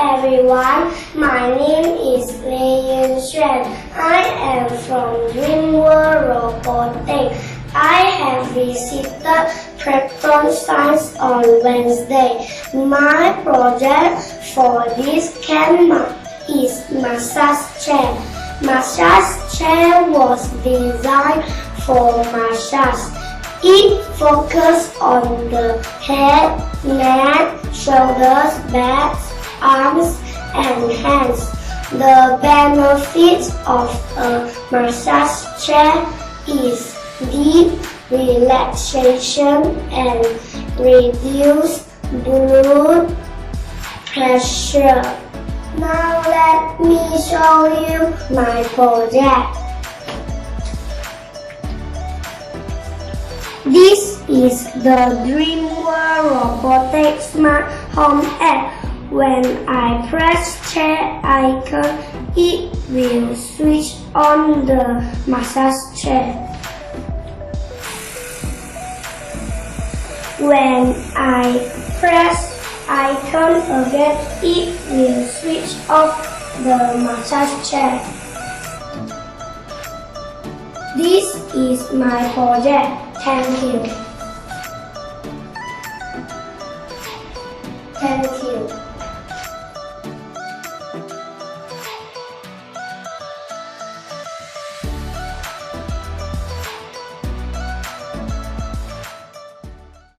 everyone, my name is Lee Yun Xuan. I am from Dream World Robotics. I have visited Petrosains on Wednesday. My project for this camp is massage chair. Massage chair was designed for massage. It focuses on the head, neck, shoulders, backs, arms, and hands. The benefits of a massage chair is deep relaxation and reduced blood pressure. Now let me show you my project. This is the Dream World Robotics Smart Home app. When I press chair icon, it will switch on the massage chair. When I press icon again, it will switch off the massage chair. This is my project. Thank you.